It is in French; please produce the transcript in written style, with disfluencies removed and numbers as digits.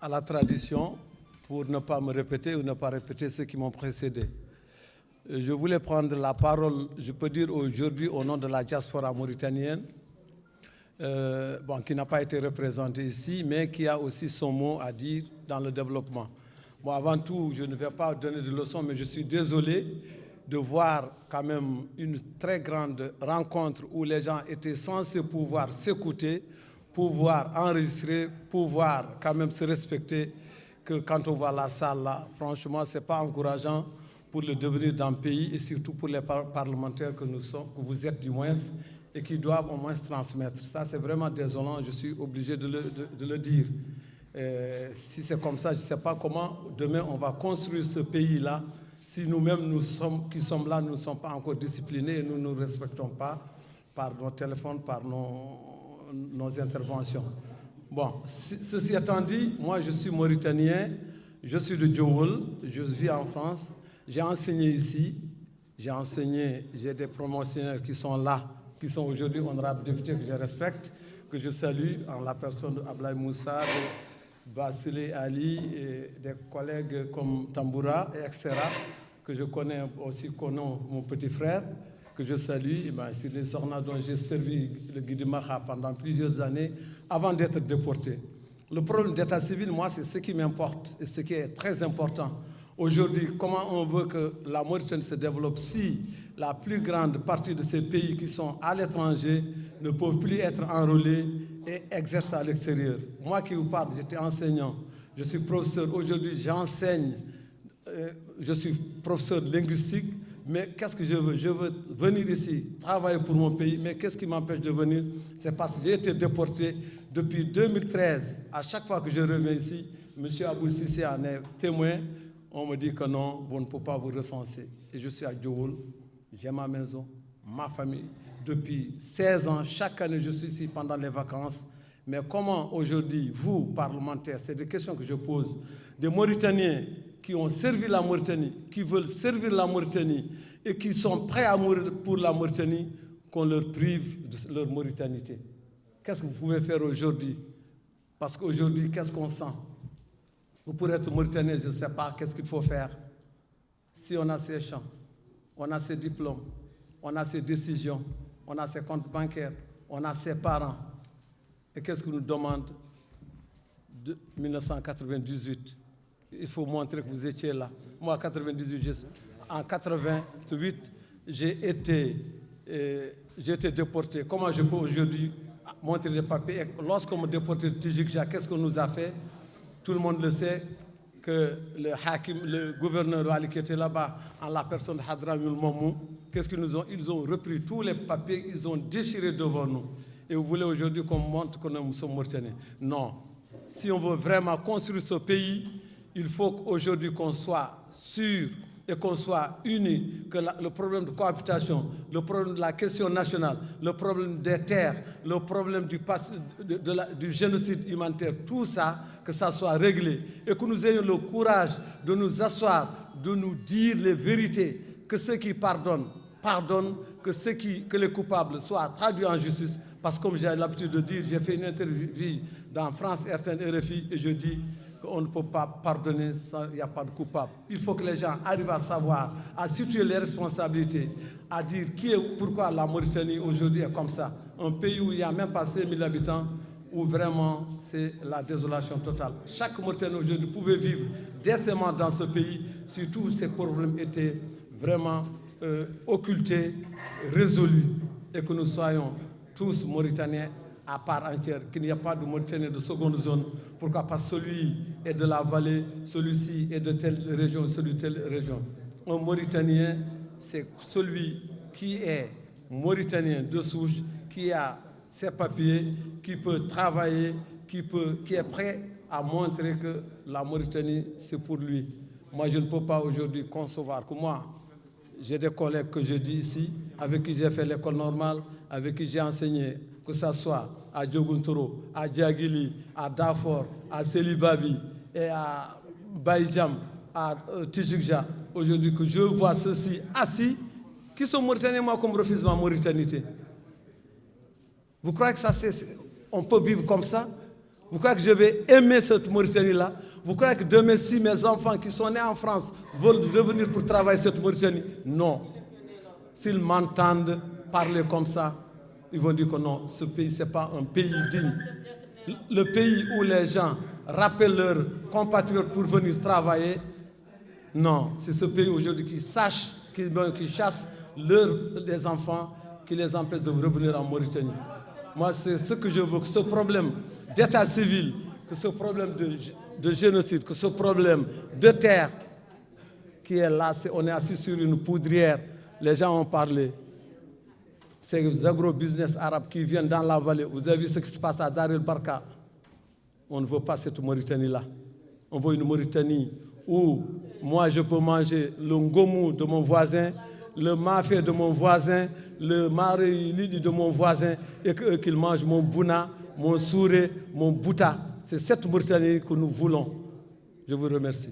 à la tradition, pour ne pas me répéter ou ne pas répéter ceux qui m'ont précédé. Je voulais prendre la parole, je peux dire aujourd'hui, au nom de la diaspora mauritanienne, qui n'a pas été représentée ici, mais qui a aussi son mot à dire dans le développement. Bon, avant tout, je ne vais pas donner de leçons, mais je suis désolé de voir quand même une très grande rencontre où les gens étaient censés pouvoir s'écouter, pouvoir enregistrer, pouvoir quand même se respecter, que quand on voit la salle là, franchement, ce n'est pas encourageant pour le devenir d'un pays et surtout pour les parlementaires que nous sommes, que vous êtes du moins, et qui doivent au moins se transmettre. Ça, c'est vraiment désolant, je suis obligé de le dire. Si c'est comme ça, je ne sais pas comment demain on va construire ce pays-là, si nous-mêmes qui sommes là, nous ne sommes pas encore disciplinés et nous ne nous respectons pas par nos téléphones, par nos interventions. Bon, ceci étant dit, moi je suis mauritanien, je suis de Djowol, je vis en France, j'ai enseigné ici, j'ai des promotionnaires qui sont là, qui sont aujourd'hui honorables députés que je respecte, que je salue en la personne d'Ablaye Moussa, de Basile Ali et des collègues comme Tamboura, etc., que je connais aussi comme mon petit frère, que je salue. C'est les sornas dont j'ai servi le Guide Maha pendant plusieurs années avant d'être déporté. Le problème d'état civil, moi, c'est ce qui m'importe et ce qui est très important. Aujourd'hui, comment on veut que la Mauritanie se développe si la plus grande partie de ces pays qui sont à l'étranger ne peuvent plus être enrôlés et exercent à l'extérieur. Moi qui vous parle, j'étais enseignant, je suis professeur, aujourd'hui j'enseigne, je suis professeur linguistique, mais qu'est-ce que je veux? Je veux venir ici, travailler pour mon pays, mais qu'est-ce qui m'empêche de venir? C'est parce que j'ai été déporté depuis 2013. À chaque fois que je reviens ici, M. Abou Sissé en est témoin, on me dit que non, vous ne pouvez pas vous recenser. Et je suis à Djowol, j'ai ma maison, ma famille. Depuis 16 ans, chaque année, je suis ici pendant les vacances. Mais comment aujourd'hui, vous, parlementaires, c'est des questions que je pose, des Mauritaniens qui ont servi la Mauritanie, qui veulent servir la Mauritanie et qui sont prêts à mourir pour la Mauritanie, qu'on leur prive de leur mauritanité. Qu'est-ce que vous pouvez faire aujourd'hui? Parce qu'aujourd'hui, qu'est-ce qu'on sent? Vous pourrez être Mauritanien, je ne sais pas, qu'est-ce qu'il faut faire? Si on a ces champs, on a ses diplômes, on a ses décisions, on a ses comptes bancaires, on a ses parents. Et qu'est-ce qu'on nous demande de 1998? Il faut montrer que vous étiez là. Moi, en 88, j'ai été déporté. Comment je peux aujourd'hui montrer des papiers? Lorsqu'on me déportait de Tijikja, qu'est-ce qu'on nous a fait? Tout le monde le sait, que le gouverneur Ali qui était là-bas, en la personne de Hadramul Momou, qu'est-ce qu'ils nous ont? Ils ont repris tous les papiers, ils ont déchiré devant nous. Et vous voulez aujourd'hui qu'on montre que nous sommes Mauritaniens? Non. Si on veut vraiment construire ce pays, il faut qu'aujourd'hui qu'on soit sûr et qu'on soit unis, que le problème de cohabitation, le problème de la question nationale, le problème des terres, le problème du génocide humanitaire, tout ça, que ça soit réglé et que nous ayons le courage de nous asseoir, de nous dire les vérités, que ceux qui pardonnent, pardonnent, que les coupables soient traduits en justice. Parce que comme j'ai l'habitude de dire, j'ai fait une interview dans France RTN RFI et je dis qu'on ne peut pas pardonner, il n'y a pas de coupable. Il faut que les gens arrivent à savoir, à situer les responsabilités, à dire pourquoi la Mauritanie aujourd'hui est comme ça. Un pays où il n'y a même pas 5 000 habitants, où vraiment c'est la désolation totale. Chaque Mauritanien aujourd'hui pouvait vivre décemment dans ce pays si tous ces problèmes étaient vraiment occultés, résolus, et que nous soyons tous Mauritaniens à part entière, qu'il n'y a pas de Mauritanien de seconde zone. Pourquoi? Parce que celui est de la vallée, celui-ci est de telle région, celui de telle région. Un Mauritanien, c'est celui qui est Mauritanien de souche, qui a ses papiers, qui peut travailler, qui est prêt à montrer que la Mauritanie, c'est pour lui. Moi, je ne peux pas aujourd'hui concevoir que moi, j'ai des collègues que je dis ici, avec qui j'ai fait l'école normale, avec qui j'ai enseigné, que ce soit à Dioguntoro, à Diagili, à Darfour, à Selibabi et à Baïdjam, à Tijikja. Aujourd'hui, que je vois ceux-ci assis, qui sont Mauritaniens, moi, comme refuse ma mauritanité. Vous croyez que ça, on peut vivre comme ça? Vous croyez que je vais aimer cette Mauritanie-là? Vous croyez que demain, si mes enfants qui sont nés en France veulent revenir pour travailler cette Mauritanie? Non. S'ils m'entendent parler comme ça, ils vont dire que non, ce pays, ce n'est pas un pays digne. Le pays où les gens rappellent leurs compatriotes pour venir travailler, non, c'est ce pays aujourd'hui qui chasse les enfants, qui les empêche de revenir en Mauritanie. Moi, c'est ce que je veux, que ce problème d'état civil, que ce problème de génocide, que ce problème de terre qui est là, on est assis sur une poudrière, les gens ont parlé. Ces agro-business arabes qui viennent dans la vallée, vous avez vu ce qui se passe à Dar el-Barka. On ne veut pas cette Mauritanie-là. On veut une Mauritanie où moi je peux manger le ngomou de mon voisin, le mafé de mon voisin, le maréili de mon voisin, et qu'il mange mon bouna, mon souré, mon bouta. C'est cette Mauritanie que nous voulons. Je vous remercie.